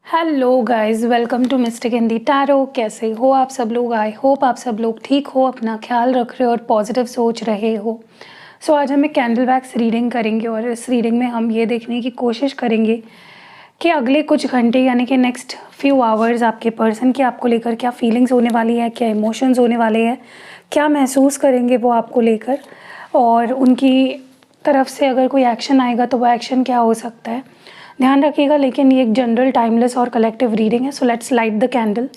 Hello guys, welcome to mistake in the tarot. कैसे हो आप सब लोग? आई होप आप सब लोग ठीक हो, अपना ख्याल रख रहे हो और पॉजिटिव सोच रहे हो। सो आज हम एक कैंडल वैक्स रीडिंग करेंगे और इस रीडिंग में हम ये देखने की कोशिश करेंगे कि अगले कुछ घंटे यानी कि नेक्स्ट फ्यू आवर्स आपके पर्सन की आपको लेकर क्या फीलिंग्स होने वाली है, क्या इमोशंस होने वाले हैं, क्या महसूस करेंगे वो आपको लेकर, और उनकी तरफ से अगर कोई एक्शन आएगा तो वो एक्शन क्या हो सकता है। ध्यान रखिएगा, लेकिन ये एक जनरल, टाइमलेस और कलेक्टिव रीडिंग है। So let's light the candle.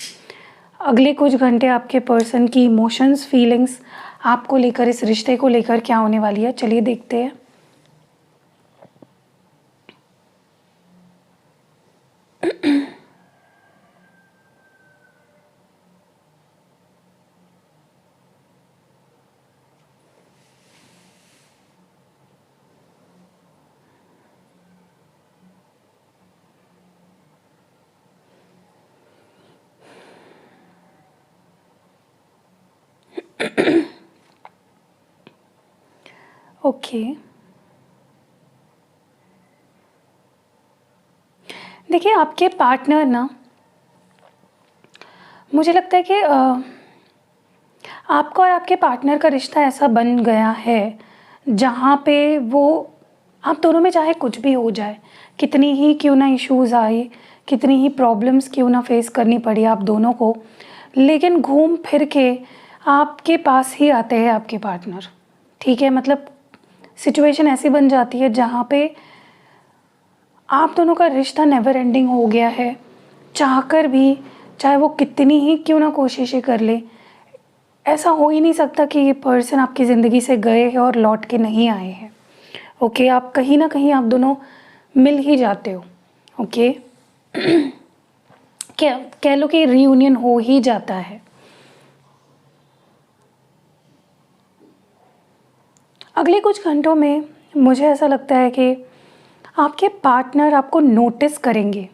अगले कुछ घंटे आपके पर्सन की इमोशंस, फीलिंग्स आपको लेकर, इस रिश्ते को लेकर क्या होने वाली है, चलिए देखते हैं। ओके, देखिए आपके पार्टनर ना, मुझे लगता है कि आपका और आपके पार्टनर का रिश्ता ऐसा बन गया है जहाँ पे वो, आप दोनों में चाहे कुछ भी हो जाए, कितनी ही क्यों ना इश्यूज़ आए, कितनी ही प्रॉब्लम्स क्यों ना फेस करनी पड़ी आप दोनों को, लेकिन घूम फिर के आपके पास ही आते हैं आपके पार्टनर। ठीक है, मतलब सिचुएशन ऐसी बन जाती है जहाँ पे आप दोनों का रिश्ता नेवर एंडिंग हो गया है, चाहकर भी, चाहे वो कितनी ही क्यों ना कोशिशें कर ले, ऐसा हो ही नहीं सकता कि ये पर्सन आपकी ज़िंदगी से गए हैं और लौट के नहीं आए हैं। ओके, आप कहीं ना कहीं आप दोनों मिल ही जाते हो। ओके, क्या कह लो कि रीयूनियन हो ही जाता है। अगले कुछ घंटों में मुझे ऐसा लगता है कि आपके पार्टनर आपको नोटिस करेंगे।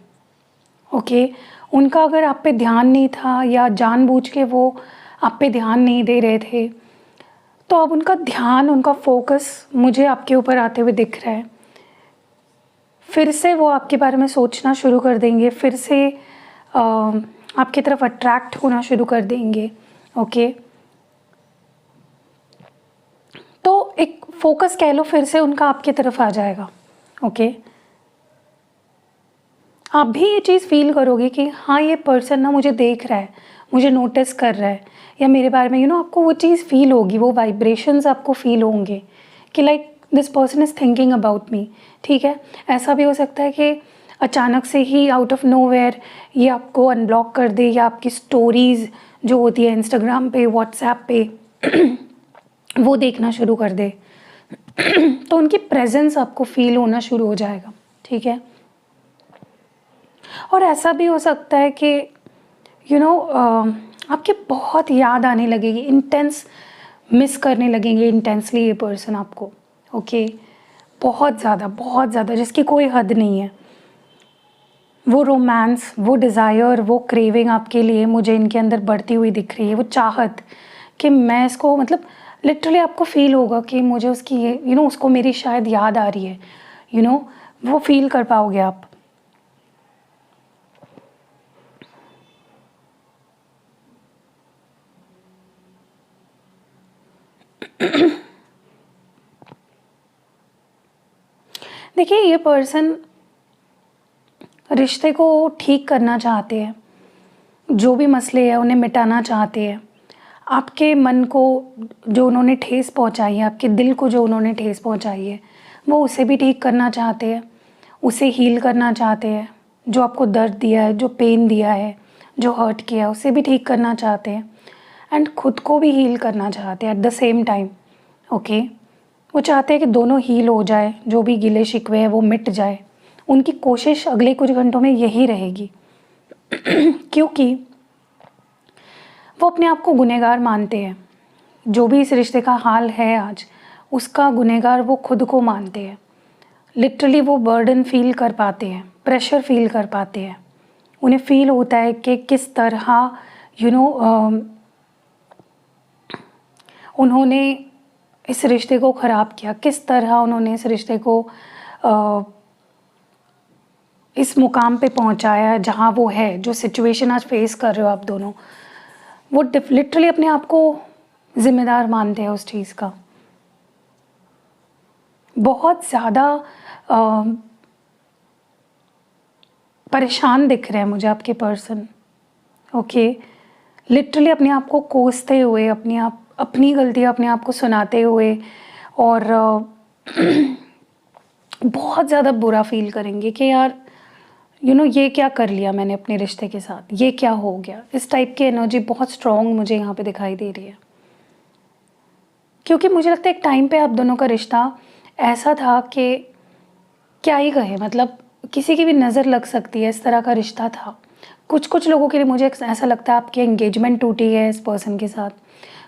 ओके, उनका अगर आप पे ध्यान नहीं था या जानबूझ के वो आप पे ध्यान नहीं दे रहे थे, तो अब उनका ध्यान, उनका फोकस मुझे आपके ऊपर आते हुए दिख रहा है। फिर से वो आपके बारे में सोचना शुरू कर देंगे, फिर से आपकी तरफ अट्रैक्ट होना शुरू कर देंगे। ओके, तो एक फोकस कह लो फिर से उनका आपकी तरफ आ जाएगा। ओके, आप भी ये चीज़ फील करोगे कि हाँ, ये पर्सन ना मुझे देख रहा है, मुझे नोटिस कर रहा है, या मेरे बारे में आपको वो चीज़ फील होगी, वो वाइब्रेशंस आपको फील होंगे कि like this person is thinking about me. ठीक है, ऐसा भी हो सकता है कि अचानक से ही आउट ऑफ नोवेयर ये आपको अनब्लॉक कर दे, या आपकी स्टोरीज़ जो होती है इंस्टाग्राम पे, व्हाट्सएप पे वो देखना शुरू कर दे। तो उनकी प्रेजेंस आपको फील होना शुरू हो जाएगा। ठीक है, और ऐसा भी हो सकता है कि आपके बहुत याद आने लगेगी, इंटेंस मिस करने लगेंगे इंटेंसली ये पर्सन आपको। ओके, बहुत ज़्यादा, जिसकी कोई हद नहीं है। वो रोमांस, वो डिज़ायर, वो क्रेविंग आपके लिए मुझे इनके अंदर बढ़ती हुई दिख रही है, वो चाहत कि मैं इसको, मतलब लिटरली आपको फील होगा कि मुझे उसकी ये उसको मेरी शायद याद आ रही है। वो फील कर पाओगे आप। देखिए, ये पर्सन रिश्ते को ठीक करना चाहते हैं, जो भी मसले हैं उन्हें मिटाना चाहते हैं। आपके मन को जो उन्होंने ठेस पहुंचाई है, आपके दिल को जो उन्होंने ठेस पहुंचाई है, वो उसे भी ठीक करना चाहते हैं, उसे हील करना चाहते हैं। जो आपको दर्द दिया है, जो पेन दिया है, जो हर्ट किया है, उसे भी ठीक करना चाहते हैं, एंड खुद को भी हील करना चाहते हैं at the same time. Okay, वो चाहते हैं कि दोनों हील हो जाए, जो भी गिले शिकवे हैं वो मिट जाए। उनकी कोशिश अगले कुछ घंटों में यही रहेगी। क्योंकि वो अपने आप को गुनहगार मानते हैं। जो भी इस रिश्ते का हाल है आज, उसका गुनहगार वो खुद को मानते हैं। लिटरली वो बर्डन फील कर पाते हैं, प्रेशर फील कर पाते हैं। उन्हें फील होता है कि किस तरह उन्होंने इस रिश्ते को ख़राब किया, किस तरह उन्होंने इस रिश्ते को इस मुकाम पे पहुंचाया है जहां वो है, जो सिचुएशन आज फेस कर रहे हो आप दोनों, वो लिटरली अपने आप को जिम्मेदार मानते हैं उस चीज़ का। बहुत ज़्यादा परेशान दिख रहे हैं मुझे आपके पर्सन। ओके, लिटरली अपने आप को कोसते हुए, अपनी गलतियाँ अपने आप को सुनाते हुए, और बहुत ज़्यादा बुरा फील करेंगे कि यार ये क्या कर लिया मैंने अपने रिश्ते के साथ, ये क्या हो गया। इस टाइप की एनर्जी बहुत स्ट्रॉन्ग मुझे यहाँ पे दिखाई दे रही है, क्योंकि मुझे लगता है एक टाइम पे आप दोनों का रिश्ता ऐसा था कि क्या ही कहे, मतलब किसी की भी नज़र लग सकती है, इस तरह का रिश्ता था। कुछ लोगों के लिए मुझे ऐसा लगता है आपकी एंगेजमेंट टूटी है इस पर्सन के साथ,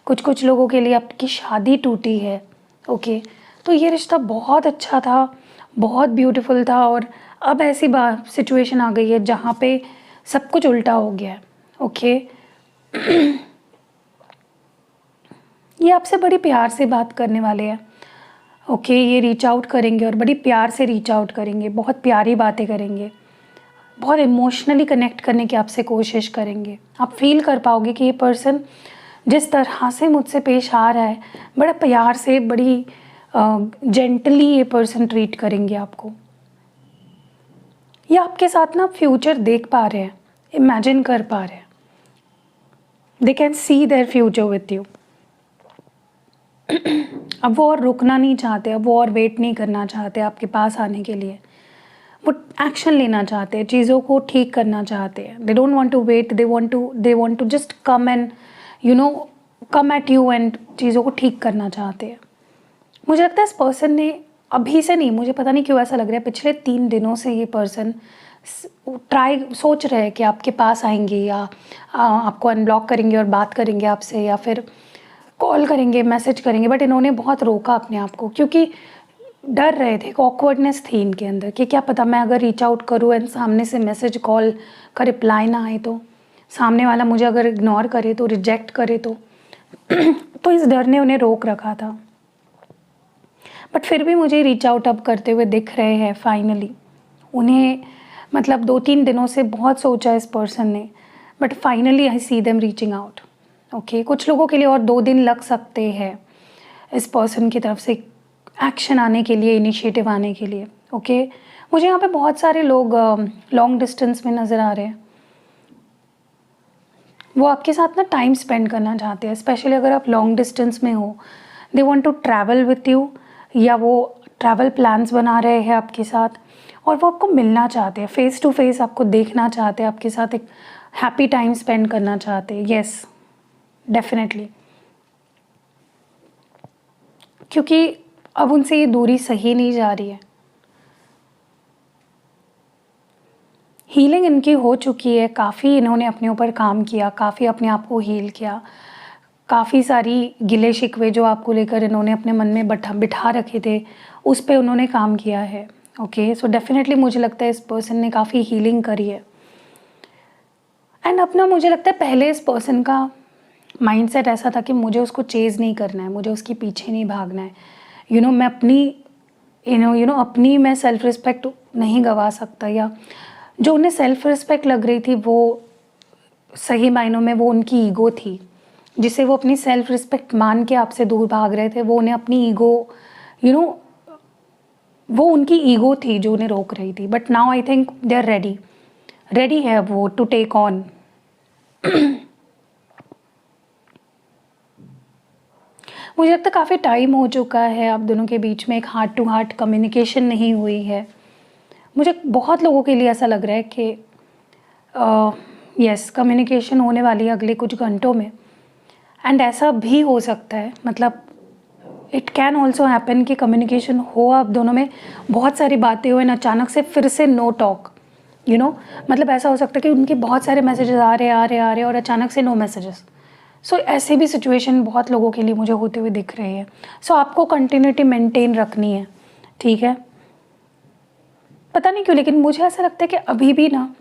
कुछ लोगों के लिए आपकी शादी टूटी है। ओके, तो ये रिश्ता बहुत अच्छा था, बहुत ब्यूटीफुल था, और अब ऐसी सिचुएशन आ गई है जहाँ पे सब कुछ उल्टा हो गया है। ओके, ये आपसे बड़ी प्यार से बात करने वाले हैं। ओके, ये रीच आउट करेंगे और बड़ी प्यार से रीच आउट करेंगे, बहुत प्यारी बातें करेंगे, बहुत इमोशनली कनेक्ट करने की आपसे कोशिश करेंगे। आप फील कर पाओगे कि ये पर्सन जिस तरह से मुझसे पेश आ रहा है, बड़ा प्यार से, बड़ी जेंटली ये पर्सन ट्रीट करेंगे आपको। ये आपके साथ ना फ्यूचर देख पा रहे हैं, इमेजिन कर पा रहे हैं। They can see their future with you. अब वो और रुकना नहीं चाहते, अब वो और वेट नहीं करना चाहते आपके पास आने के लिए। वो एक्शन लेना चाहते हैं, चीज़ों को ठीक करना चाहते हैं। They don't want to wait, they want to just come and come at you and चीज़ों को ठीक करना चाहते हैं। मुझे लगता है इस पर्सन ने अभी से नहीं, मुझे पता नहीं क्यों ऐसा लग रहा है, पिछले 3 दिनों से ये पर्सन सोच रहे हैं कि आपके पास आएंगे, या आपको अनब्लॉक करेंगे और बात करेंगे आपसे, या फिर कॉल करेंगे, मैसेज करेंगे, बट इन्होंने बहुत रोका अपने आप को, क्योंकि डर रहे थे। ऑकवर्डनेस थी इनके अंदर कि क्या पता मैं अगर रीच आउट करूँ एंड सामने से मैसेज कॉल का रिप्लाई ना आए तो, सामने वाला मुझे अगर इग्नोर करे तो, रिजेक्ट करे तो तो इस डर ने उन्हें रोक रखा था। बट फिर भी मुझे रीच आउट अब करते हुए दिख रहे हैं फाइनली। उन्हें मतलब 2-3 दिनों से बहुत सोचा इस पर्सन ने, but finally I see them reaching out. Okay, कुछ लोगों के लिए और 2 दिन लग सकते हैं इस पर्सन की तरफ से एक्शन आने के लिए, इनिशिएटिव आने के लिए। ओके, मुझे यहाँ पे बहुत सारे लोग लॉन्ग डिस्टेंस में नज़र आ रहे हैं। वो आपके साथ ना टाइम स्पेंड करना चाहते हैं, स्पेशली अगर आप लॉन्ग डिस्टेंस में हो। They want to travel with you, या वो ट्रैवल प्लान्स बना रहे हैं आपके साथ, और वो आपको मिलना चाहते हैं, फेस टू फेस आपको देखना चाहते हैं, आपके साथ एक हैप्पी टाइम स्पेंड करना चाहते हैं। येस, डेफिनेटली, क्योंकि अब उनसे ये दूरी सही नहीं जा रही है। हीलिंग इनकी हो चुकी है, काफ़ी इन्होंने अपने ऊपर काम किया, काफ़ी अपने आप को हील किया, काफ़ी सारी गिले शिकवे जो आपको लेकर इन्होंने अपने मन में बिठा रखे थे, उस पे उन्होंने काम किया है। ओके, सो डेफिनेटली मुझे लगता है इस पर्सन ने काफ़ी हीलिंग करी है। एंड अपना मुझे लगता है पहले इस पर्सन का माइंडसेट ऐसा था कि मुझे उसको चेज़ नहीं करना है, मुझे उसके पीछे नहीं भागना है। मैं अपनी अपनी मैं सेल्फ रिस्पेक्ट नहीं गवा सकता, या जो उन्हें सेल्फ रिस्पेक्ट लग रही थी वो सही मायनों में वो उनकी ईगो थी, जिसे वो अपनी सेल्फ रिस्पेक्ट मान के आपसे दूर भाग रहे थे। वो उन्हें अपनी ईगो वो उनकी ईगो थी जो उन्हें रोक रही थी। But now I think they are ready है वो टू टेक ऑन। मुझे लगता है काफ़ी टाइम हो चुका है आप दोनों के बीच में एक हार्ट टू हार्ट कम्युनिकेशन नहीं हुई है। मुझे बहुत लोगों के लिए ऐसा लग रहा है कि यस, कम्युनिकेशन होने वाली है अगले कुछ घंटों में। एंड ऐसा भी हो सकता है, मतलब इट कैन ऑल्सो हैपन कि कम्युनिकेशन हो आप दोनों में, बहुत सारी बातें हो, अचानक से फिर से नो टॉक। मतलब ऐसा हो सकता है कि उनके बहुत सारे मैसेजेस आ रहे और अचानक से नो मैसेजेस। सो ऐसे भी सिचुएशन बहुत लोगों के लिए मुझे होते हुए दिख रही है। सो आपको कंटिन्यूटी मेंटेन रखनी है, ठीक है। पता नहीं क्यों, लेकिन मुझे ऐसा लगता है कि अभी भी ना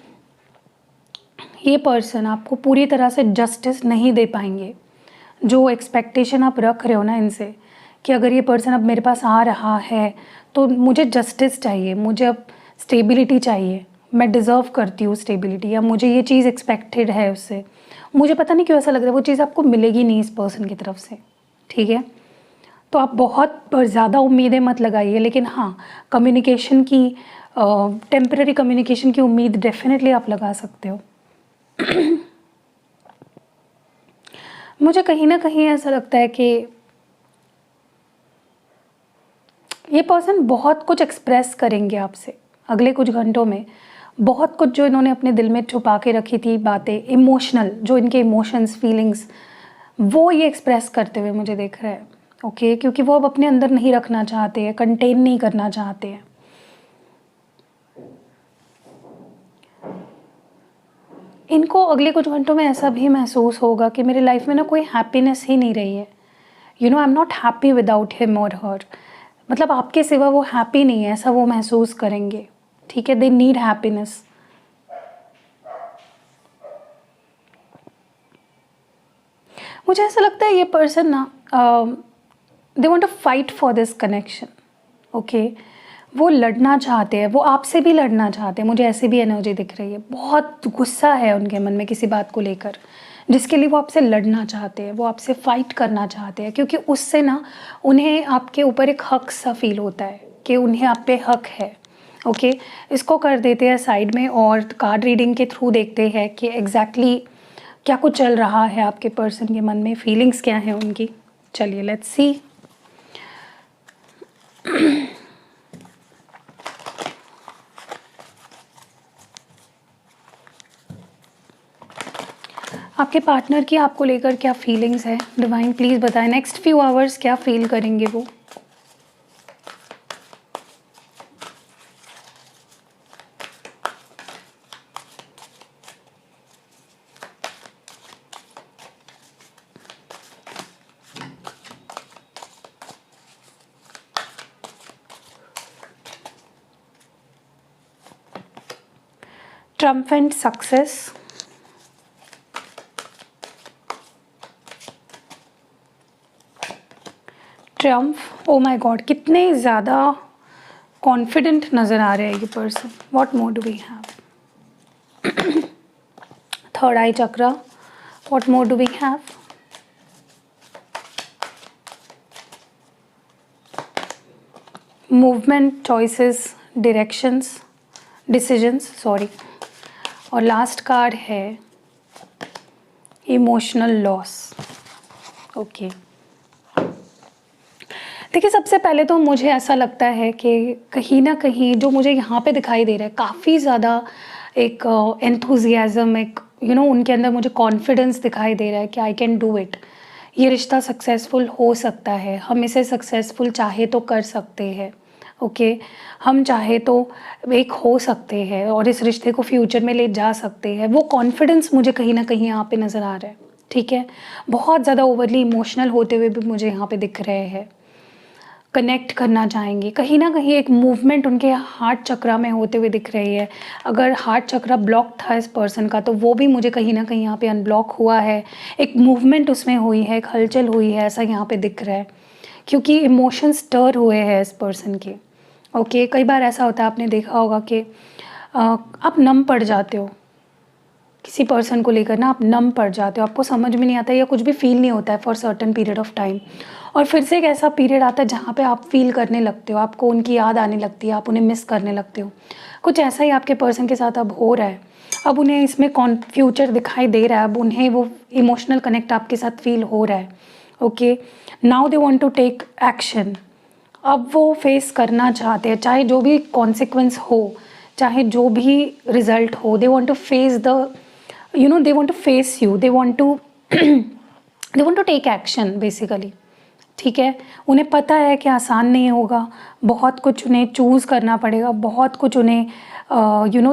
ये पर्सन आपको पूरी तरह से जस्टिस नहीं दे पाएंगे। जो एक्सपेक्टेशन आप रख रहे हो ना इनसे, कि अगर ये पर्सन अब मेरे पास आ रहा है तो मुझे जस्टिस चाहिए, मुझे अब स्टेबिलिटी चाहिए, मैं डिज़र्व करती हूँ स्टेबिलिटी, या मुझे ये चीज़ एक्सपेक्टेड है उससे। मुझे पता नहीं क्यों ऐसा लग रहा है वो चीज़ आपको मिलेगी नहीं इस पर्सन की तरफ से, ठीक है। तो आप बहुत ज़्यादा उम्मीदें मत लगाइए, लेकिन हाँ, कम्युनिकेशन की, टेम्पररी कम्युनिकेशन की उम्मीद डेफिनेटली आप लगा सकते हो। मुझे कहीं ना कहीं ऐसा लगता है कि ये पर्सन बहुत कुछ एक्सप्रेस करेंगे आपसे अगले कुछ घंटों में। बहुत कुछ जो इन्होंने अपने दिल में छुपा के रखी थी बातें, इमोशनल, जो इनके इमोशंस, फीलिंग्स, वो ये एक्सप्रेस करते हुए मुझे दिख रहा है। ओके, क्योंकि वो अब अपने अंदर नहीं रखना चाहते हैं, कंटेन नहीं करना चाहते हैं। इनको अगले कुछ घंटों में ऐसा भी महसूस होगा कि मेरे लाइफ में ना कोई हैप्पीनेस ही नहीं रही है। I am not happy without him और हर। मतलब आपके सिवा वो हैप्पी नहीं है, ऐसा वो महसूस करेंगे, ठीक है। They need happiness. मुझे ऐसा लगता है ये पर्सन ना, they want to fight for this connection. Okay, वो लड़ना चाहते हैं, वो आपसे भी लड़ना चाहते हैं। मुझे ऐसी भी एनर्जी दिख रही है, बहुत गुस्सा है उनके मन में किसी बात को लेकर, जिसके लिए वो आपसे लड़ना चाहते हैं, वो आपसे फाइट करना चाहते हैं, क्योंकि उससे ना उन्हें आपके ऊपर एक हक सा फील होता है कि उन्हें आप पे हक है। ओके, इसको कर देते हैं साइड में और कार्ड रीडिंग के थ्रू देखते हैं कि एग्जैक्टली क्या कुछ चल रहा है आपके पर्सन के मन में, फीलिंग्स क्या हैं उनकी। चलिए लेट्स सी। आपके पार्टनर की आपको लेकर क्या फीलिंग्स है, डिवाइन प्लीज़ बताएं। नेक्स्ट फ्यू आवर्स क्या फील करेंगे वो। Triumphant success, Trump, oh my God, कितने ज़्यादा कॉन्फिडेंट नज़र आ रहे हैं ये person. What more do we have. Third eye chakra, what more do we have. Movement, choices, directions, decisions, sorry. और लास्ट कार्ड है इमोशनल लॉस। ओके, देखिए सबसे पहले तो मुझे ऐसा लगता है कि कहीं ना कहीं जो मुझे यहाँ पे दिखाई दे रहा है, काफ़ी ज़्यादा एक एंथुजियाज़म, एक उनके अंदर मुझे कॉन्फिडेंस दिखाई दे रहा है कि आई कैन डू इट। ये रिश्ता सक्सेसफुल हो सकता है, हम इसे सक्सेसफुल चाहे तो कर सकते हैं। ओके, हम चाहे तो एक हो सकते हैं और इस रिश्ते को फ्यूचर में ले जा सकते हैं। वो कॉन्फिडेंस मुझे कहीं ना कहीं यहाँ पे नज़र आ रहा है, ठीक है। बहुत ज़्यादा ओवरली इमोशनल होते हुए भी मुझे यहाँ पे दिख रहे हैं, कनेक्ट करना चाहेंगे। कहीं ना कहीं एक मूवमेंट उनके हार्ट चक्रा में होते हुए दिख रही है। अगर हार्ट चक्रा ब्लॉक था इस पर्सन का, तो वो भी मुझे कहीं ना कहीं यहाँ पे अनब्लॉक हुआ है। एक मूवमेंट उसमें हुई है, एक हलचल हुई है, ऐसा यहाँ पे दिख रहा है, क्योंकि इमोशंस स्टर हुए हैं इस पर्सन के। ओके, कई बार ऐसा होता है, आपने देखा होगा कि आप नम पड़ जाते हो किसी पर्सन को लेकर ना, आप नम पड़ जाते हो, आपको समझ में नहीं आता या कुछ भी फील नहीं होता है for certain period of time. और फिर से एक ऐसा पीरियड आता है जहाँ पे आप फील करने लगते हो, आपको उनकी याद आने लगती है, आप उन्हें मिस करने लगते हो। कुछ ऐसा ही आपके पर्सन के साथ अब हो रहा है। अब उन्हें इसमें फ्यूचर दिखाई दे रहा है, अब उन्हें वो इमोशनल कनेक्ट आपके साथ फील हो रहा है। Okay, now they want to take action. अब वो फेस करना चाहते हैं, चाहे जो भी कॉन्सिक्वेंस हो, चाहे जो भी रिजल्ट हो। They want to face the they want to face you, they want to take action basically, ठीक है। उन्हें पता है कि आसान नहीं होगा, बहुत कुछ उन्हें चूज़ करना पड़ेगा, बहुत कुछ उन्हें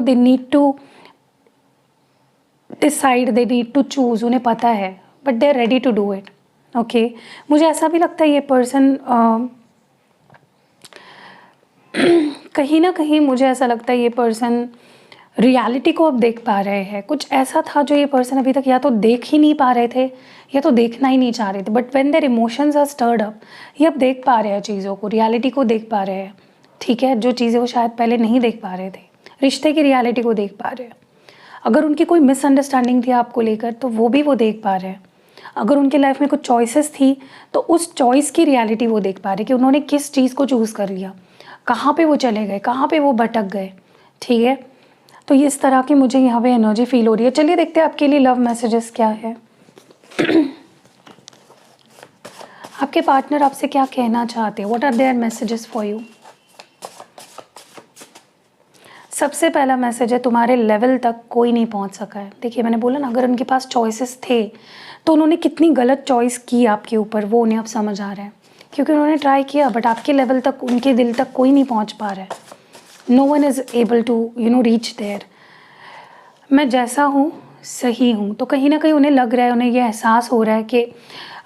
they need to decide, they need to choose, उन्हें पता है, but they are ready to do it. Okay, मुझे ऐसा भी लगता है ये पर्सन कहीं ना कहीं मुझे ऐसा लगता है ये पर्सन रियलिटी को अब देख पा रहे हैं। कुछ ऐसा था जो ये पर्सन अभी तक या तो देख ही नहीं पा रहे थे या तो देखना ही नहीं चाह रहे थे, but when their emotions are stirred up, ये अब देख पा रहे हैं चीज़ों को, रियलिटी को देख पा रहे हैं, ठीक है। जो चीज़ें वो शायद पहले नहीं देख पा रहे थे, रिश्ते की रियलिटी को देख पा रहे हैं। अगर उनकी कोई मिसअंडरस्टैंडिंग थी आपको लेकर तो वो भी वो देख पा रहे हैं। अगर उनके लाइफ में कुछ चॉइसेस थी तो उस चॉइस की रियलिटी वो देख पा रहे कि उन्होंने किस चीज़ को चूज़ कर लिया, कहाँ पे वो चले गए, कहाँ पे वो भटक गए। ठीक है, तो ये इस तरह की मुझे यहाँ पे एनर्जी फील हो रही है। चलिए देखते हैं आपके लिए लव मैसेजेस क्या है। आपके पार्टनर आपसे क्या कहना चाहते हैं, what are their messages for you. सबसे पहला मैसेज है तुम्हारे लेवल तक कोई नहीं पहुंच सका है। देखिए मैंने बोला ना, अगर उनके पास चॉइसेस थे तो उन्होंने कितनी गलत चॉइस की आपके ऊपर, वो उन्हें अब समझ आ रहा है, क्योंकि उन्होंने ट्राई किया बट आपके लेवल तक, उनके दिल तक कोई नहीं पहुंच पा रहा है। No one is able to reach there. मैं जैसा हूँ सही हूँ, तो कहीं ना कहीं उन्हें लग रहा है, उन्हें यह एहसास हो रहा है कि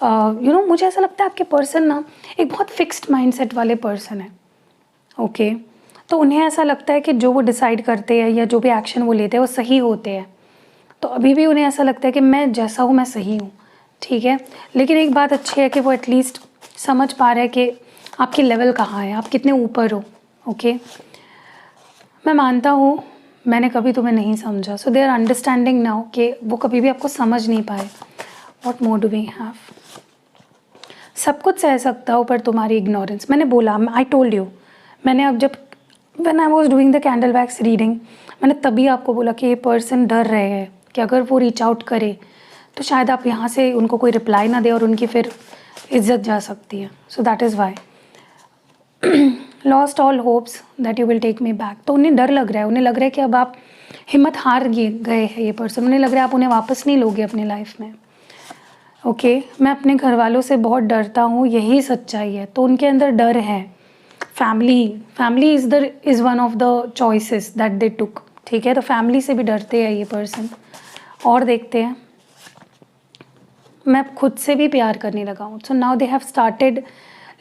मुझे ऐसा लगता है आपके पर्सन ना एक बहुत फिक्स्ड माइंडसेट वाले पर्सन है। ओके, तो उन्हें ऐसा लगता है कि जो वो डिसाइड करते हैं या जो भी एक्शन वो लेते हैं वो सही होते हैं। तो अभी भी उन्हें ऐसा लगता है कि मैं जैसा हूँ मैं सही हूँ। ठीक है, लेकिन एक बात अच्छी है कि वो एटलीस्ट समझ पा रहे हैं कि आपकी लेवल कहाँ है, आप कितने ऊपर हो। ओके, मैं मानता हूँ मैंने कभी तुम्हें नहीं समझा, so they are understanding now कि वो कभी भी आपको समझ नहीं पाए। What more do we have. सब कुछ सह सकता हूँ पर तुम्हारी इग्नोरेंस। मैंने बोला, आई टोल्ड यू, मैंने अब जब when I was doing the candle wax reading, मैंने तभी आपको बोला कि ये पर्सन डर रहे हैं कि अगर वो रीच आउट करे तो शायद आप यहाँ से उनको कोई रिप्लाई ना दे और उनकी फिर इज्जत जा सकती है। So that is why lost all hopes that you will take me back. तो उन्हें डर लग रहा है, उन्हें लग रहा है कि अब आप हिम्मत हार गए हैं ये पर्सन, उन्हें लग रहा है आप उन्हें वापस नहीं लोगे अपनी लाइफ में। ओके, मैं अपने घर वालों से बहुत डरता हूँ, यही सच्चाई है। तो उनके अंदर डर है। Family is one of the choices that they took. ठीक है, तो फैमिली से भी डरते हैं ये पर्सन। और देखते हैं, मैं खुद से भी प्यार करने लगा हूँ। So now they have started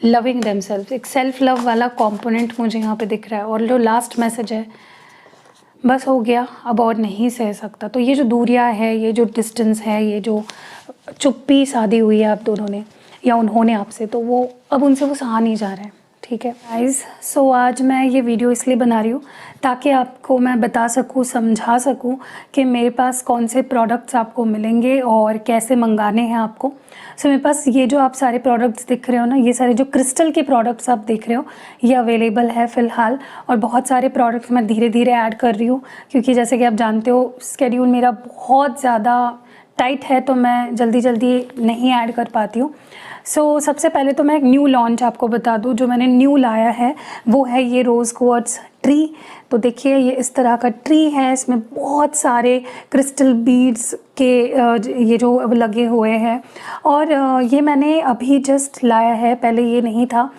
loving themselves. एक सेल्फ लव वाला कॉम्पोनेंट मुझे यहाँ पे दिख रहा है। और जो लास्ट मैसेज है, बस हो गया, अब और नहीं सह सकता। तो ये जो दूरियां है, ये जो डिस्टेंस है, ये जो चुप्पी साधी हुई है आप दोनों ने या उन्होंने आपसे, तो वो अब उनसे वो सहा नहीं जा रहा है। ठीक है गाइस, सो आज मैं ये वीडियो इसलिए बना रही हूँ ताकि आपको मैं बता सकूँ, समझा सकूँ कि मेरे पास कौन से प्रोडक्ट्स आपको मिलेंगे और कैसे मंगाने हैं आपको। सो मेरे पास ये जो आप सारे प्रोडक्ट्स दिख रहे हो ना, ये सारे जो क्रिस्टल के प्रोडक्ट्स आप देख रहे हो, ये अवेलेबल है फ़िलहाल। और बहुत सारे प्रोडक्ट्स मैं धीरे धीरे ऐड कर रही हूँ, क्योंकि जैसे कि आप जानते हो स्केड्यूल मेरा बहुत ज़्यादा टाइट है, तो मैं जल्दी जल्दी नहीं ऐड कर पाती हूँ। सो सबसे पहले तो मैं एक न्यू लॉन्च आपको बता दूँ। जो मैंने न्यू लाया है वो है ये रोज़ क्वार्ट्ज ट्री। तो देखिए ये इस तरह का ट्री है, इसमें बहुत सारे क्रिस्टल बीड्स के ये जो लगे हुए हैं। और ये मैंने अभी जस्ट लाया है, पहले ये नहीं था।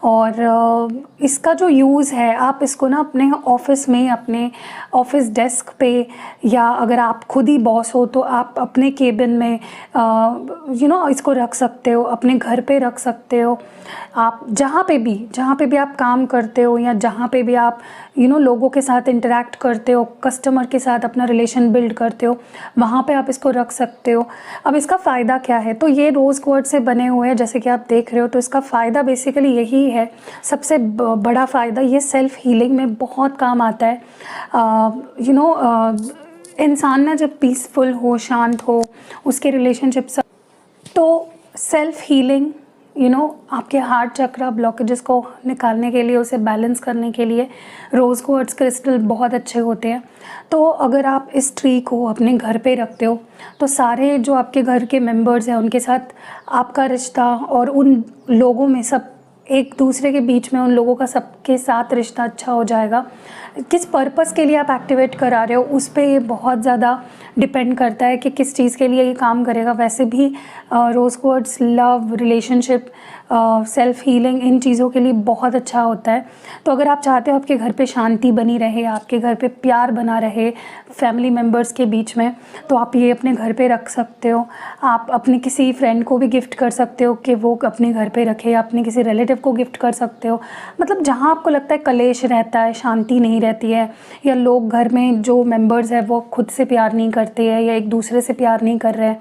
और इसका जो यूज़ है, आप इसको ना अपने ऑफिस में, अपने ऑफिस डेस्क पे, या अगर आप खुद ही बॉस हो तो आप अपने केबिन में इसको रख सकते हो, अपने घर पे रख सकते हो। आप जहाँ पे भी आप काम करते हो या जहाँ पे भी आप लोगों के साथ इंटरेक्ट करते हो, कस्टमर के साथ अपना रिलेशन बिल्ड करते हो, वहाँ पे आप इसको रख सकते हो। अब इसका फ़ायदा क्या है, तो ये रोज़ क्वार्ट्ज से बने हुए हैं जैसे कि आप देख रहे हो। तो इसका फ़ायदा बेसिकली यही है, सबसे बड़ा फ़ायदा, ये सेल्फ़ हीलिंग में बहुत काम आता है। इंसान ना जब पीसफुल हो, शांत हो, उसके रिलेशनशिप से, तो सेल्फ़ हीलिंग आपके हार्ट चक्रा ब्लॉकेजेस को निकालने के लिए, उसे बैलेंस करने के लिए रोज़ क्वार्ट्ज क्रिस्टल बहुत अच्छे होते हैं। तो अगर आप इस ट्री को अपने घर पे रखते हो तो सारे जो आपके घर के मेंबर्स हैं उनके साथ आपका रिश्ता, और उन लोगों में सब एक दूसरे के बीच में, उन लोगों का सबके साथ रिश्ता अच्छा हो जाएगा। किस पर्पस के लिए आप एक्टिवेट करा रहे हो उस पे ये बहुत ज़्यादा डिपेंड करता है कि किस चीज़ के लिए ये काम करेगा। वैसे भी rose quartz love, relationship, self healing, इन चीज़ों के लिए बहुत अच्छा होता है। तो अगर आप चाहते हो आपके घर पे शांति बनी रहे, आपके घर पे प्यार बना रहे फैमिली मेम्बर्स के बीच में, तो आप ये अपने घर पे रख सकते हो। आप अपने किसी फ्रेंड को भी गिफ्ट कर सकते हो कि वो अपने घर पे रखे, या अपने किसी रिलेटिव को गिफ्ट कर सकते हो। मतलब जहाँ आपको लगता है कलेश रहता है, शांति नहीं रहती है, या लोग घर में जो मेंबर्स हैं वो खुद से प्यार नहीं करते हैं या एक दूसरे से प्यार नहीं कर रहे हैं,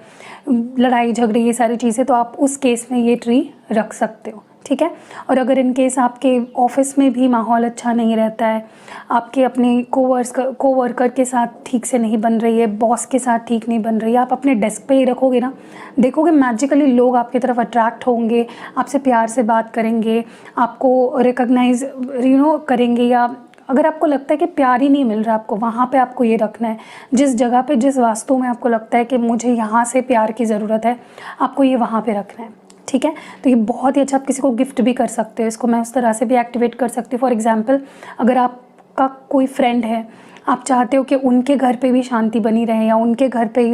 लड़ाई झगड़े, ये सारी चीज़ें, तो आप उस केस में ये ट्री रख सकते हो। ठीक है। और अगर इन केस आपके ऑफिस में भी माहौल अच्छा नहीं रहता है, आपके अपने कोवर्कर के साथ ठीक से नहीं बन रही है, बॉस के साथ ठीक नहीं बन रही है, आप अपने डेस्क पे ही रखोगे ना, देखोगे मैजिकली लोग आपकी तरफ अट्रैक्ट होंगे, आपसे प्यार से बात करेंगे, आपको रिकॉग्नाइज करेंगे। या अगर आपको लगता है कि प्यार ही नहीं मिल रहा आपको, वहाँ पे आपको ये रखना है, जिस जगह पे जिस वास्तु में आपको लगता है कि मुझे यहाँ से प्यार की ज़रूरत है, आपको ये वहाँ पे रखना है, ठीक है। तो ये बहुत ही अच्छा, आप किसी को गिफ्ट भी कर सकते हो, इसको मैं उस तरह से भी एक्टिवेट कर सकती हूँ। फॉर एग्जांपल, अगर आपका कोई फ्रेंड है, आप चाहते हो कि उनके घर पे भी शांति बनी रहे या उनके घर पे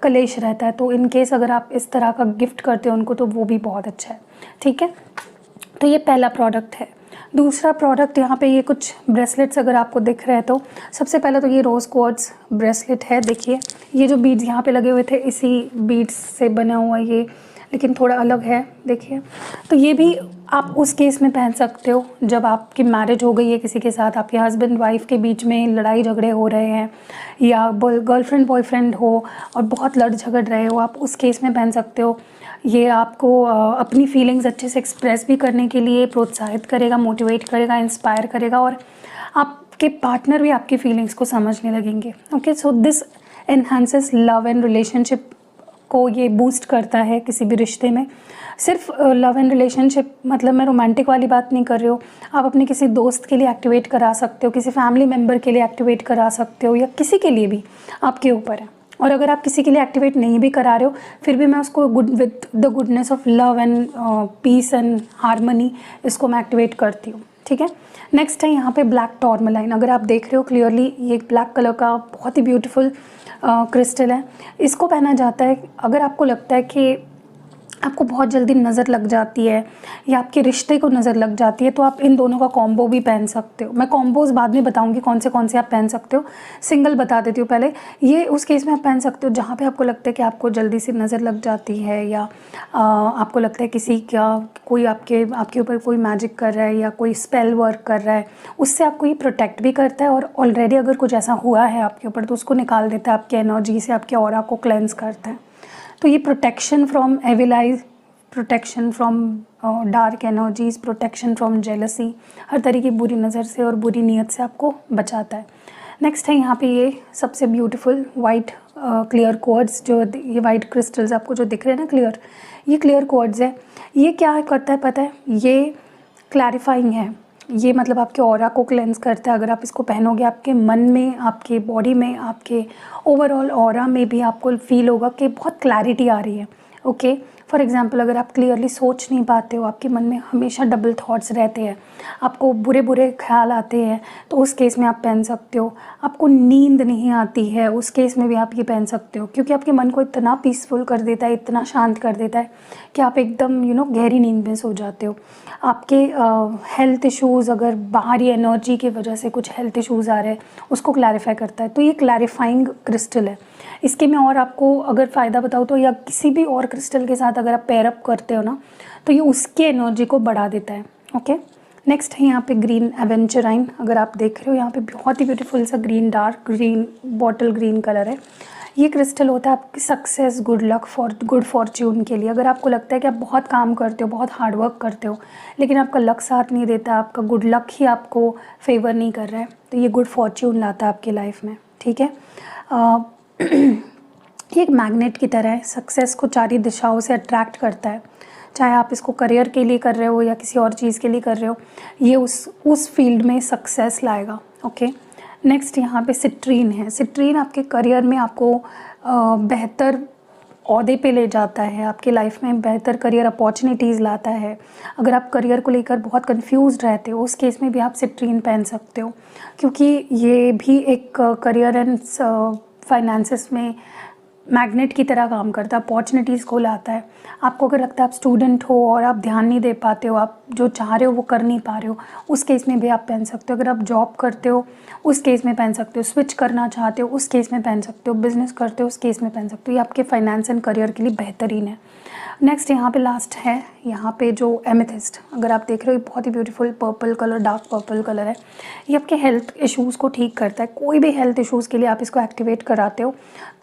कलेश रहता है, तो इन केस अगर आप इस तरह का गिफ्ट करते हो उनको, तो वो भी बहुत अच्छा है, ठीक है। तो ये पहला प्रोडक्ट है। दूसरा प्रोडक्ट, यहाँ पे ये कुछ ब्रेसलेट्स अगर आपको दिख रहे हैं, तो सबसे पहले तो ये रोज़ क्वार्ट्ज ब्रेसलेट है। देखिए ये जो बीड्स यहाँ पे लगे हुए थे, इसी बीड्स से बना हुआ ये, लेकिन थोड़ा अलग है, देखिए। तो ये भी आप उस केस में पहन सकते हो जब आपकी मैरिज हो गई है किसी के साथ, आपके हस्बैंड वाइफ के बीच में लड़ाई झगड़े हो रहे हैं, या गर्लफ्रेंड बॉयफ्रेंड हो और बहुत लड़ झगड़ रहे हो, आप उस केस में पहन सकते हो। ये आपको अपनी फीलिंग्स अच्छे से एक्सप्रेस भी करने के लिए प्रोत्साहित करेगा, मोटिवेट करेगा, इंस्पायर करेगा, और आपके पार्टनर भी आपकी फीलिंग्स को समझने लगेंगे। Okay, so this enhances love and relationship को ये बूस्ट करता है किसी भी रिश्ते में। सिर्फ लव एंड रिलेशनशिप मतलब मैं रोमांटिक वाली बात नहीं कर रही हूँ, आप अपने किसी दोस्त के लिए एक्टिवेट करा सकते हो, किसी फैमिली मेम्बर के लिए एक्टिवेट करा सकते हो, या किसी के लिए भी, आपके ऊपर है। और अगर आप किसी के लिए एक्टिवेट नहीं भी करा रहे हो, फिर भी मैं उसको with the goodness of love and peace and harmony, इसको मैं एक्टिवेट करती हूँ, ठीक है। नेक्स्ट है यहाँ पे ब्लैक टॉर्मलाइन। अगर आप देख रहे हो क्लियरली, ये ब्लैक कलर का बहुत ही ब्यूटीफुल क्रिस्टल है। इसको पहना जाता है अगर आपको लगता है कि आपको बहुत जल्दी नज़र लग जाती है या आपके रिश्ते को नज़र लग जाती है, तो आप इन दोनों का कॉम्बो भी पहन सकते हो। मैं कॉम्बोज़ बाद में बताऊंगी कौन से आप पहन सकते हो, सिंगल बता देती हूँ पहले। ये उस केस में आप पहन सकते हो जहाँ पे आपको लगता है कि आपको जल्दी से नज़र लग जाती है, या आपको लगता है किसी का कोई आपके ऊपर कोई मैजिक कर रहा है या कोई स्पेल वर्क कर रहा है, उससे आपको ये प्रोटेक्ट भी करता है, और ऑलरेडी अगर कुछ ऐसा हुआ है आपके ऊपर तो उसको निकाल देता है, आपकी एनर्जी से आपके ऑरा को क्लेंस करता है। तो ये protection from evil eyes, protection from dark energies, protection from jealousy, हर तरह की बुरी नज़र से और बुरी नीयत से आपको बचाता है। नेक्स्ट है यहाँ पे ये सबसे ब्यूटीफुल वाइट क्लियर क्वार्ट्ज, जो ये वाइट क्रिस्टल्स आपको जो दिख रहे हैं ना क्लियर, ये क्लियर क्वार्ट्ज है। ये क्या करता है पता है, ये क्लैरिफाइंग है, ये मतलब आपके ऑरा को क्लेंस करता है। अगर आप इसको पहनोगे, आपके मन में, आपके बॉडी में, आपके ओवरऑल ऑरा में भी आपको फील होगा कि बहुत क्लैरिटी आ रही है। ओके, फॉर एग्जांपल, अगर आप क्लियरली सोच नहीं पाते हो, आपके मन में हमेशा डबल थॉट्स रहते हैं, आपको बुरे बुरे ख्याल आते हैं, तो उस केस में आप पहन सकते हो। आपको नींद नहीं आती है, उस केस में भी आप ये पहन सकते हो, क्योंकि आपके मन को इतना पीसफुल कर देता है, इतना शांत कर देता है कि आप एकदम गहरी नींद में सो जाते हो। आपके हेल्थ इश्यूज़, अगर बाहरी एनर्जी की वजह से कुछ हेल्थ इश्यूज़ आ रहे हैं, उसको क्लैरिफाई करता है। तो ये क्लैरिफाइंग क्रिस्टल है। इसके मैं और आपको अगर फ़ायदा बताऊँ तो, या किसी भी और क्रिस्टल के साथ अगर आप पेयर अप करते हो ना, तो ये उसकी एनर्जी को बढ़ा देता है। ओके, नेक्स्ट है यहाँ पे ग्रीन एवेंचराइन। अगर आप देख रहे हो यहाँ पे बहुत ही ब्यूटीफुल सा green, dark green, bottle green colour है। ये क्रिस्टल होता है आपकी success, good luck, good Fortune के लिए। अगर आपको लगता है कि आप बहुत काम करते हो, बहुत हार्ड वर्क करते हो, लेकिन आपका लक साथ नहीं देता, आपका गुड लक ही आपको फेवर नहीं कर रहा है, तो ये गुड फॉर्च्यून लाता है आपकी लाइफ में, ठीक है। ये एक मैग्नेट की तरह है, सक्सेस को चारों दिशाओं से अट्रैक्ट करता है। चाहे आप इसको करियर के लिए कर रहे हो या किसी और चीज़ के लिए कर रहे हो, ये उस फील्ड में सक्सेस लाएगा। ओके, नेक्स्ट यहाँ पे सिट्रीन है। सिट्रीन आपके करियर में आपको बेहतर ओहदे पे ले जाता है, आपके लाइफ में बेहतर करियर अपॉर्चुनिटीज़ लाता है। अगर आप करियर को लेकर बहुत कंफ्यूज्ड रहते हो, उस केस में भी आप सिट्रीन पहन सकते हो, क्योंकि ये भी एक करियर एंड फाइनेंसेस में मैग्नेट की तरह काम करता है, अपॉर्चुनिटीज़ को लाता है। आपको अगर लगता है आप स्टूडेंट हो और आप ध्यान नहीं दे पाते हो, आप जो चाह रहे हो वो कर नहीं पा रहे हो, उस केस में भी आप पहन सकते हो। अगर आप जॉब करते हो, उस केस में पहन सकते हो। स्विच करना चाहते हो, उस केस में पहन सकते हो। बिजनेस करते हो, उस केस में पहन सकते हो। ये आपके फाइनेंस एंड करियर के लिए बेहतरीन है। नेक्स्ट यहाँ पे लास्ट है, यहाँ पे जो एमेथिस्ट, अगर आप देख रहे हो, बहुत ही beautiful purple colour, dark purple colour है। ये आपके हेल्थ इश्यूज़ को ठीक करता है। कोई भी हेल्थ इश्यूज़ के लिए आप इसको एक्टिवेट कराते हो,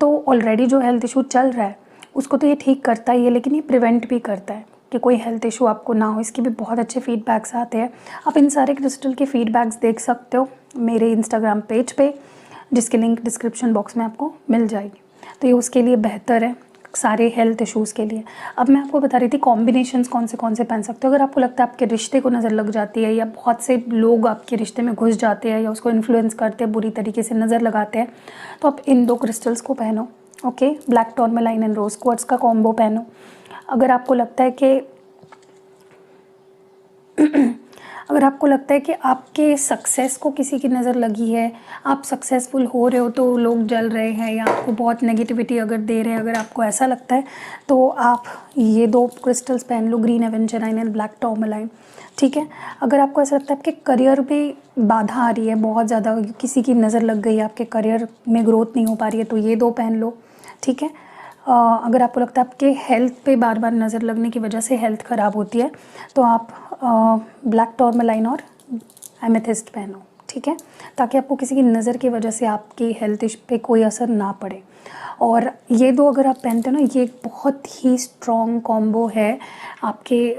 तो ऑलरेडी जो हेल्थ इशू चल रहा है उसको तो ये ठीक करता ही है, लेकिन ये प्रिवेंट भी करता है कि कोई हेल्थ इशू आपको ना हो, इसके भी बहुत अच्छे फीडबैक्स आते हैं। आप इन सारे क्रिस्टल के फीडबैक्स देख सकते हो मेरे इंस्टाग्राम पेज पे, जिसकी लिंक डिस्क्रिप्शन बॉक्स में आपको मिल जाएगी। तो ये उसके लिए बेहतर है, सारे हेल्थ इश्यूज़ के लिए। अब मैं आपको बता रही थी कॉम्बिनेशंस कौन से पहन सकते हो। अगर आपको लगता है आपके रिश्ते को नज़र लग जाती है, या बहुत से लोग आपके रिश्ते में घुस जाते हैं या उसको इन्फ्लुएंस करते हैं, बुरी तरीके से नज़र लगाते हैं, तो आप इन 2 क्रिस्टल्स को पहनो। Okay, black tourmaline and rose quartz का कॉम्बो पहनो। अगर आपको लगता है कि अगर आपको लगता है कि आपके सक्सेस को किसी की नज़र लगी है, आप सक्सेसफुल हो रहे हो तो लोग जल रहे हैं, या आपको बहुत नेगेटिविटी अगर दे रहे हैं, अगर आपको ऐसा लगता है तो आप ये 2 क्रिस्टल्स पहन लो, ग्रीन एवेंचराइन एंड ब्लैक टूरमैलाइन। ठीक है। अगर आपको ऐसा लगता है आपके करियर में बाधा आ रही है, बहुत ज़्यादा किसी की नज़र लग गई है, आपके करियर में ग्रोथ नहीं हो पा रही है, तो ये 2 पहन लो। ठीक है। अगर आपको लगता है आपके हेल्थ पे बार बार नज़र लगने की वजह से हेल्थ ख़राब होती है, तो आप ब्लैक टूरमैलाइन और एमेथिस्ट पहनो। ठीक है, ताकि आपको किसी की नज़र की वजह से आपकी हेल्थ पे कोई असर ना पड़े। और ये 2 अगर आप पहनते हो ना, ये एक बहुत ही स्ट्रॉन्ग कॉम्बो है आपके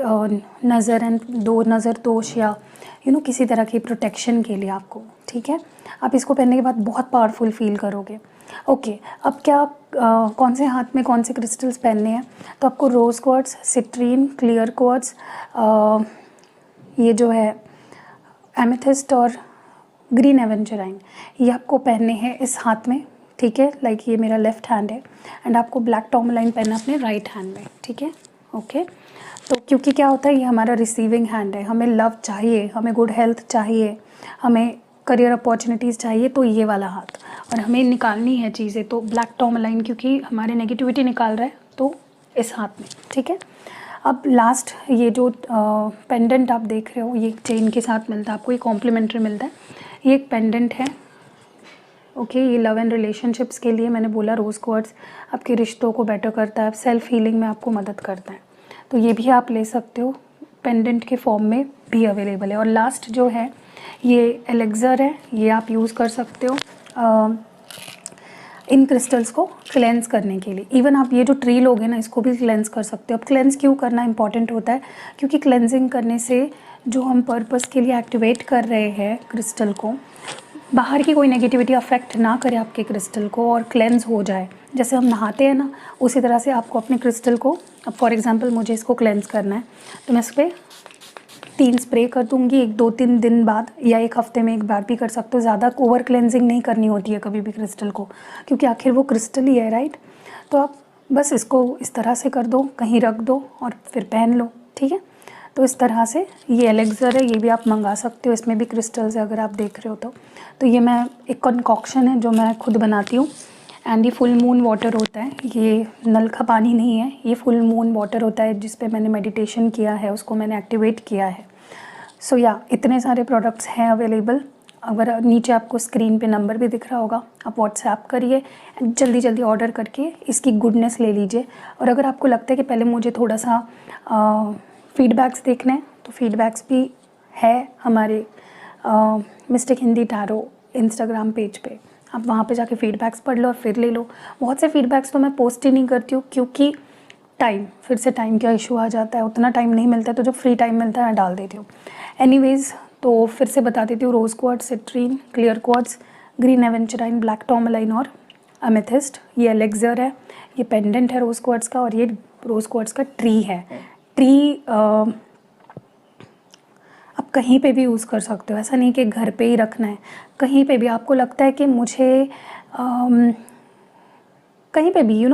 नज़र एंड नज़र दोष या किसी तरह की प्रोटेक्शन के लिए आपको। ठीक है, आप इसको पहनने के बाद बहुत पावरफुल फील करोगे। ओके, अब क्या आप कौन से हाथ में कौन से क्रिस्टल्स पहनने हैं, तो आपको रोज़ क्वार्ट्ज, सिट्रीन, क्लियर क्वार्ट्ज, ये जो है एमेथिस्ट और ग्रीन एवेंचराइन, ये आपको पहनने हैं इस हाथ में। ठीक है, लाइक ये मेरा लेफ़्ट हैंड है, एंड आपको ब्लैक टूरमैलाइन पहनना अपने राइट हैंड में। ठीक है, ओके। तो क्योंकि क्या होता है, ये हमारा रिसीविंग हैंड है, हमें लव चाहिए, हमें गुड हेल्थ चाहिए, हमें करियर अपॉर्चुनिटीज़ चाहिए, तो ये वाला हाथ, और हमें निकालनी है चीज़ें, तो ब्लैक टूरमैलाइन क्योंकि हमारे नेगेटिविटी निकाल रहा है, तो इस हाथ में। ठीक है। अब लास्ट ये जो पेंडेंट आप देख रहे हो, ये चेन के साथ मिलता है आपको, ये कॉम्प्लीमेंट्री मिलता है। ये एक पेंडेंट है। ओके, ये लव एंड रिलेशनशिप्स के लिए मैंने बोला, रोज़ क्वार्ट्ज आपके रिश्तों को बेटर करता है, सेल्फ हीलिंग में आपको मदद करता है, तो ये भी आप ले सकते हो, पेंडेंट के फॉर्म में भी अवेलेबल है। और लास्ट जो है ये एलेक्सर है, ये आप यूज़ कर सकते हो इन क्रिस्टल्स को क्लेंस करने के लिए। इवन आप ये जो ट्री लोगे ना, इसको भी क्लेंस कर सकते हो। अब क्लेंस क्यों करना इंपॉर्टेंट होता है, क्योंकि क्लेंजिंग करने से जो हम पर्पस के लिए एक्टिवेट कर रहे हैं क्रिस्टल को, बाहर की कोई नेगेटिविटी अफेक्ट ना करे आपके क्रिस्टल को और क्लेंस हो जाए। जैसे हम नहाते हैं ना, उसी तरह से आपको अपने क्रिस्टल को, अब फॉर एग्जांपल मुझे इसको क्लेंस करना है, तो मैं इस पर 3 स्प्रे कर दूँगी, 1-2-3 दिन बाद, या 1 हफ्ते में 1 बार भी कर सकते हो। ज़्यादा ओवर क्लेंजिंग नहीं करनी होती है कभी भी क्रिस्टल को, क्योंकि आखिर वो क्रिस्टल ही है, राइट। तो आप बस इसको इस तरह से कर दो, कहीं रख दो और फिर पहन लो। ठीक है, तो इस तरह से ये एलेक्सर है, ये भी आप मंगा सकते हो, इसमें भी क्रिस्टल्स है अगर आप देख रहे हो तो ये मैं एक कंकॉक्शन है जो मैं खुद बनाती हूँ, एंड ये फुल मून वाटर होता है, ये नल का पानी नहीं है, ये फुल मून वाटर होता है जिस पे मैंने मेडिटेशन किया है, उसको मैंने एक्टिवेट किया है। सो या इतने सारे प्रोडक्ट्स हैं अवेलेबल। अगर नीचे आपको स्क्रीन पे नंबर भी दिख रहा होगा, आप व्हाट्सएप करिए, जल्दी जल्दी ऑर्डर करके इसकी गुडनेस ले लीजिए। और अगर आपको लगता है कि पहले मुझे थोड़ा सा फीडबैक्स देखने हैं, तो फीडबैक्स भी है हमारे mistake Hindi tarot Instagram page पे, आप वहाँ पे जाके फीडबैक्स पढ़ लो और फिर ले लो। बहुत से फीडबैक्स तो मैं पोस्ट ही नहीं करती हूँ, क्योंकि फिर से टाइम का इशू आ जाता है, उतना टाइम नहीं मिलता है, तो जब फ्री टाइम मिलता है मैं डाल देती हूँ। एनीवेज़, तो फिर से बता देती हूँ, rose quartz, citrine, clear quartz, green aventurine, black tourmaline और एमेथिस्ट, ये एलेक्सर है, ये पेंडेंट है रोज़ क्वार्ट्ज का, और ये रोज़ क्वार्ट्ज का ट्री है। ट्री आप कहीं पे भी यूज़ कर सकते हो, ऐसा नहीं कि घर पे ही रखना है, कहीं पे भी आपको लगता है कि मुझे कहीं पे भी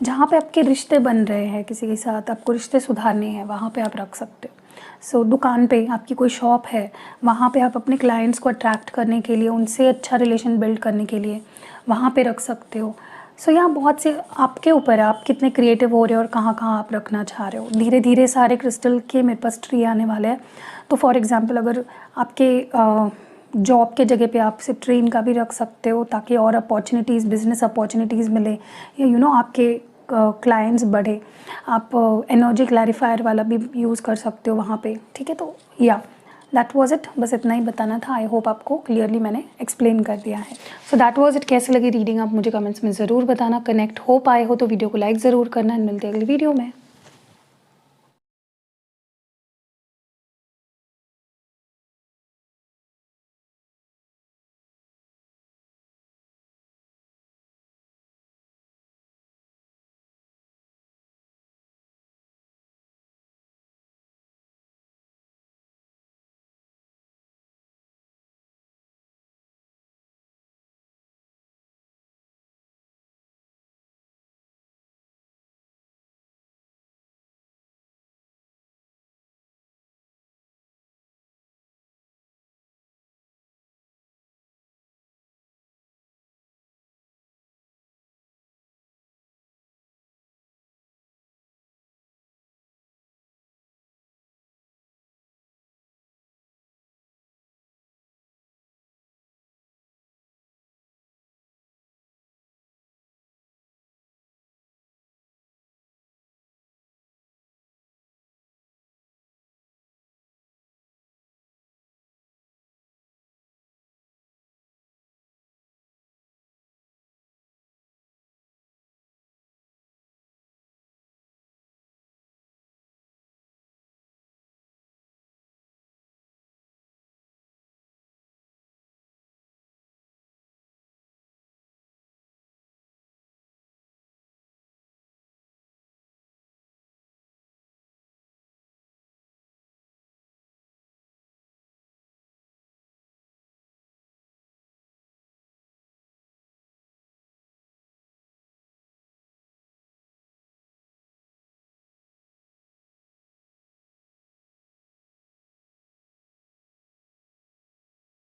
जहाँ पे आपके रिश्ते बन रहे हैं किसी के साथ, आपको रिश्ते सुधारने हैं, वहाँ पे आप रख सकते हो। सो दुकान पे आपकी कोई शॉप है, वहाँ पे आप अपने क्लाइंट्स को अट्रैक्ट करने के लिए, उनसे अच्छा रिलेशन बिल्ड करने के लिए वहाँ पे रख सकते हो। सो यहाँ बहुत से आपके ऊपर है, आप कितने क्रिएटिव हो रहे हो और कहाँ कहाँ आप रखना चाह रहे हो। धीरे धीरे सारे क्रिस्टल के मेरे पास ट्री आने वाले हैं। तो फॉर एग्ज़ाम्पल, अगर आपके जॉब के जगह पे आप सिट्रीन का भी रख सकते हो, ताकि और अपॉर्चुनिटीज़, बिज़नेस अपॉर्चुनिटीज़ मिले, या आपके क्लाइंट्स बढ़े। आप एनर्जी क्लैरिफायर वाला भी यूज़ कर सकते हो वहाँ पे। ठीक है, तो या दैट वाज इट, बस इतना ही बताना था। आई होप आपको क्लियरली मैंने एक्सप्लेन कर दिया है। So that was it. कैसे लगी रीडिंग आप मुझे कमेंट्स में ज़रूर बताना। कनेक्ट हो पाए हो तो वीडियो को लाइक ज़रूर करना, मिलते हैं अगली वीडियो में।